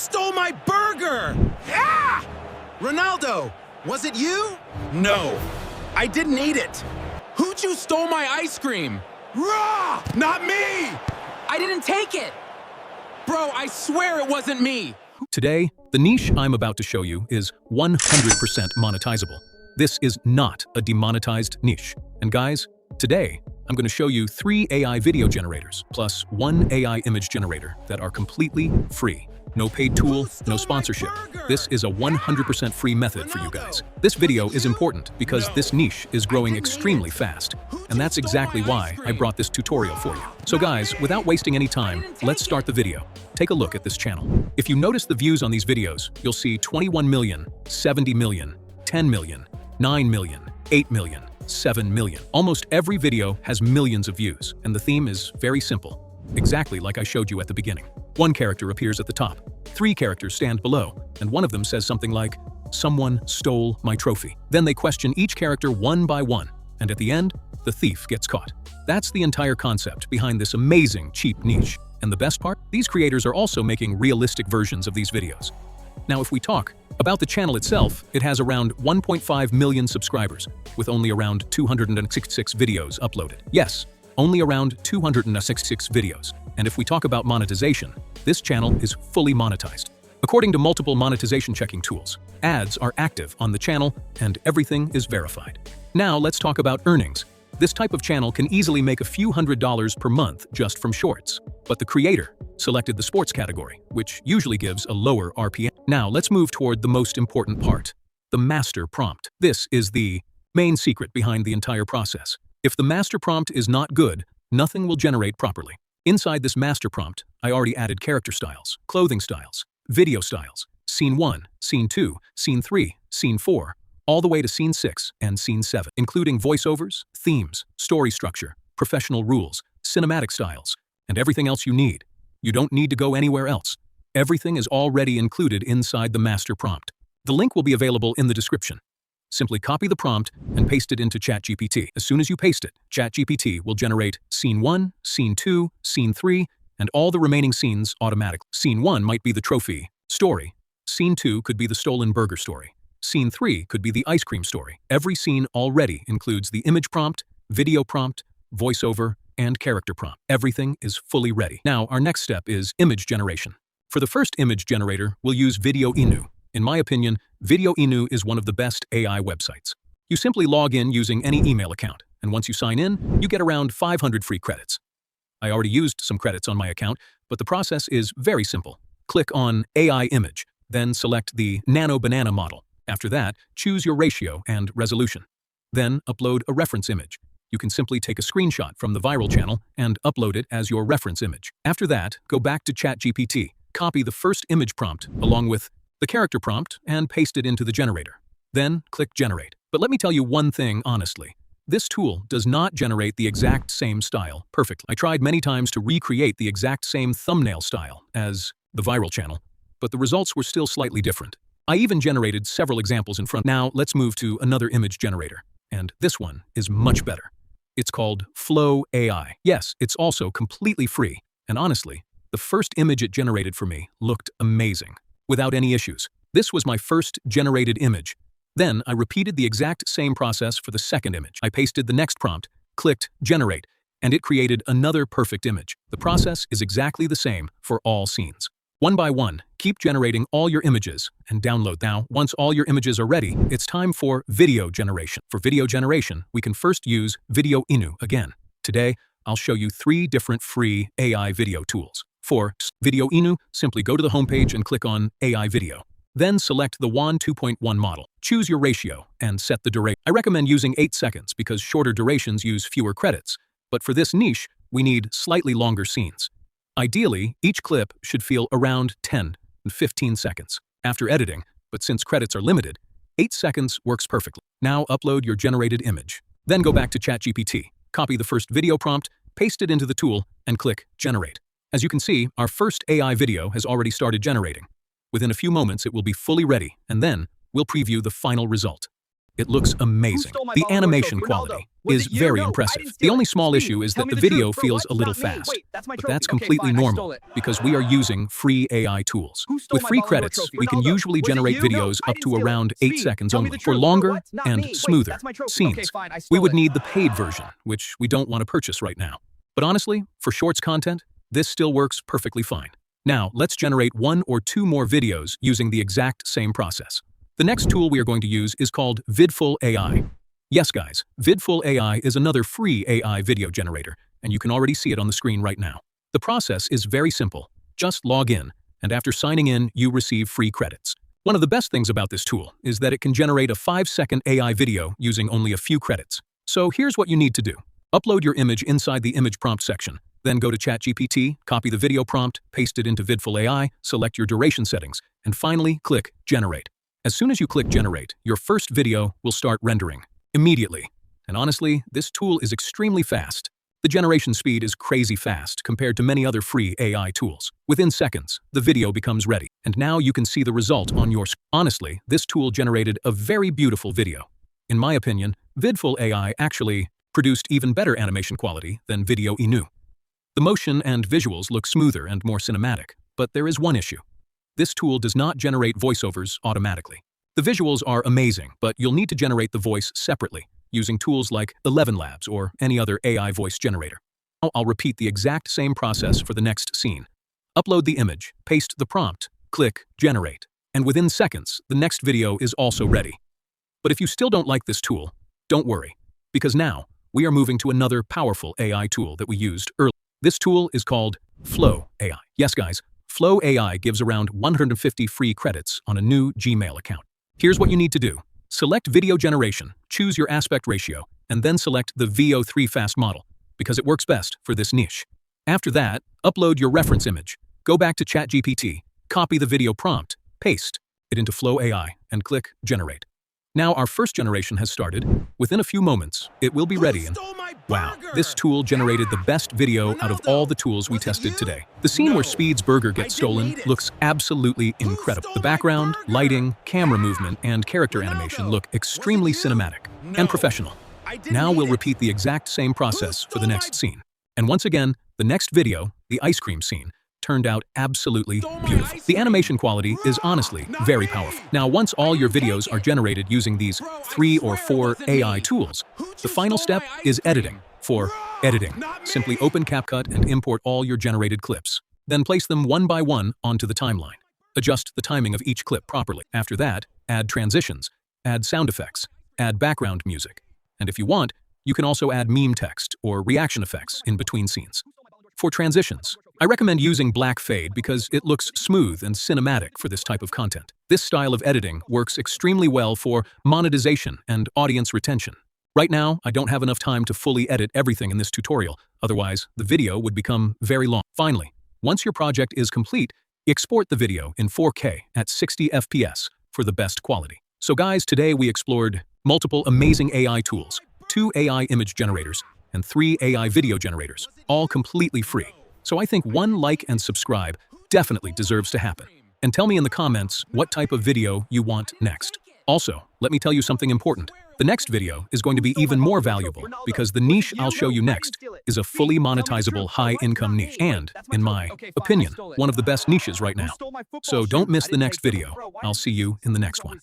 stole my burger? Ah! Ronaldo, was it you? No, I didn't eat it. Who stole my ice cream? Raw! Not me! I didn't take it. Bro, I swear it wasn't me. Today, the niche I'm about to show you is 100% monetizable. This is not a demonetized niche. And guys, today, I'm going to show you 3 AI video generators plus 1 AI image generator that are completely free. No paid tool, no sponsorship. This is a 100% free method for you guys. This video is important because this niche is growing extremely fast. And that's exactly why I brought this tutorial for you. So guys, without wasting any time, let's start the video. Take a look at this channel. If you notice the views on these videos, you'll see 21 million, 70 million, 10 million, 9 million, 8 million, 7 million. Almost every video has millions of views, and the theme is very simple. Exactly like I showed you at the beginning. 1 character appears at the top, 3 characters stand below, and one of them says something like, "Someone stole my trophy." Then they question each character one by one, and at the end, the thief gets caught. That's the entire concept behind this amazing cheap niche. And the best part? These creators are also making realistic versions of these videos. Now, if we talk about the channel itself, it has around 1.5 million subscribers, with only around 266 videos uploaded. Yes, only around 266 videos. And if we talk about monetization, this channel is fully monetized. According to multiple monetization checking tools, ads are active on the channel and everything is verified. Now let's talk about earnings. This type of channel can easily make a few $100s per month just from shorts. But the creator selected the sports category, which usually gives a lower RPM. Now let's move toward the most important part, the master prompt. This is the main secret behind the entire process. If the master prompt is not good, nothing will generate properly. Inside this master prompt, I already added character styles, clothing styles, video styles, scene 1, scene 2, scene 3, scene 4, all the way to scene 6 and scene 7, including voiceovers, themes, story structure, professional rules, cinematic styles, and everything else you need. You don't need to go anywhere else. Everything is already included inside the master prompt. The link will be available in the description. Simply copy the prompt and paste it into ChatGPT. As soon as you paste it, ChatGPT will generate scene 1, scene 2, scene 3, and all the remaining scenes automatically. Scene 1 might be the trophy story. Scene 2 could be the stolen burger story. Scene 3 could be the ice cream story. Every scene already includes the image prompt, video prompt, voiceover, and character prompt. Everything is fully ready. Now, our next step is image generation. For the first image generator, we'll use Video Inu. In my opinion, Video Inu is one of the best AI websites. You simply log in using any email account, and once you sign in, you get around 500 free credits. I already used some credits on my account, but the process is very simple. Click on AI image, then select the Nano Banana model. After that, choose your ratio and resolution. Then upload a reference image. You can simply take a screenshot from the viral channel and upload it as your reference image. After that, go back to ChatGPT, copy the first image prompt along with the character prompt and paste it into the generator. Then click Generate. But let me tell you one thing honestly. This tool does not generate the exact same style perfectly. I tried many times to recreate the exact same thumbnail style as the viral channel, but the results were still slightly different. I even generated several examples in front. Now let's move to another image generator, and this one is much better. It's called Flow AI. Yes, it's also completely free, and honestly, the first image it generated for me looked amazing, without any issues. This was my first generated image. Then I repeated the exact same process for the second image. I pasted the next prompt, clicked Generate, and it created another perfect image. The process is exactly the same for all scenes. One by one, keep generating all your images and download. Now, once all your images are ready, it's time for video generation. For video generation, we can first use Video Inu again. Today, I'll show you 3 different free AI video tools. For Video Inu, simply go to the homepage and click on AI Video. Then select the WAN 2.1 model. Choose your ratio and set the duration. I recommend using 8 seconds because shorter durations use fewer credits. But for this niche, we need slightly longer scenes. Ideally, each clip should feel around 10 and 15 seconds after editing, but since credits are limited, 8 seconds works perfectly. Now upload your generated image. Then go back to ChatGPT, copy the first video prompt, paste it into the tool, and click Generate. As you can see, our first AI video has already started generating. Within a few moments, it will be fully ready, and then we'll preview the final result. It looks amazing. The animation quality, is very impressive. The only small issue is that the video feels a little fast, but that's completely normal because we are using free AI tools. With free credits, we can usually generate videos up to around 8 seconds only. For longer and smoother scenes, we would need the paid version, which we don't want to purchase right now. But honestly, for shorts content, this still works perfectly fine. Now, let's generate 1 or 2 more videos using the exact same process. The next tool we are going to use is called Vidful AI. Yes, guys, Vidful AI is another free AI video generator, and you can already see it on the screen right now. The process is very simple. Just log in, and after signing in, you receive free credits. One of the best things about this tool is that it can generate a 5-second AI video using only a few credits. So here's what you need to do. Upload your image inside the image prompt section. Then go to ChatGPT, copy the video prompt, paste it into Vidful AI, select your duration settings, and finally click Generate. As soon as you click Generate, your first video will start rendering immediately. And honestly, this tool is extremely fast. The generation speed is crazy fast compared to many other free AI tools. Within seconds, the video becomes ready, and now you can see the result on your screen. Honestly, this tool generated a very beautiful video. In my opinion, Vidful AI actually produced even better animation quality than Video Inu. The motion and visuals look smoother and more cinematic, but there is one issue. This tool does not generate voiceovers automatically. The visuals are amazing, but you'll need to generate the voice separately, using tools like 11 Labs or any other AI voice generator. Now I'll repeat the exact same process for the next scene. Upload the image, paste the prompt, click Generate, and within seconds, the next video is also ready. But if you still don't like this tool, don't worry, because now we are moving to another powerful AI tool that we used earlier. This tool is called Flow AI. Yes, guys, Flow AI gives around 150 free credits on a new Gmail account. Here's what you need to do. Select video generation, choose your aspect ratio, and then select the VO3 fast model, because it works best for this niche. After that, upload your reference image, go back to ChatGPT, copy the video prompt, paste it into Flow AI, and click Generate. Now our first generation has started. Within a few moments, it will be ready and wow, this tool generated the best video out of all the tools we tested today. The scene where Speed's burger gets stolen looks absolutely incredible. The background, lighting, camera movement, and character animation look extremely cinematic and professional. Now we'll repeat the exact same process for the next scene. And once again, the next video, the ice cream scene, turned out absolutely beautiful. The animation quality is honestly very powerful. Now, once all your videos are generated using these 3 or 4 AI tools, the final step is editing. For editing, simply open CapCut and import all your generated clips. Then place them one by one onto the timeline. Adjust the timing of each clip properly. After that, add transitions, add sound effects, add background music. And if you want, you can also add meme text or reaction effects in between scenes. For transitions, I recommend using black fade because it looks smooth and cinematic for this type of content. This style of editing works extremely well for monetization and audience retention. Right now, I don't have enough time to fully edit everything in this tutorial, otherwise the video would become very long. Finally, once your project is complete, export the video in 4K at 60 FPS for the best quality. So guys, today we explored multiple amazing AI tools, 2 AI image generators, and 3 AI video generators, all completely free. So I think 1 like and subscribe definitely deserves to happen. And tell me in the comments what type of video you want next. Also, let me tell you something important. The next video is going to be even more valuable because the niche I'll show you next is a fully monetizable high-income niche and, in my opinion, one of the best niches right now. So don't miss the next video. I'll see you in the next one.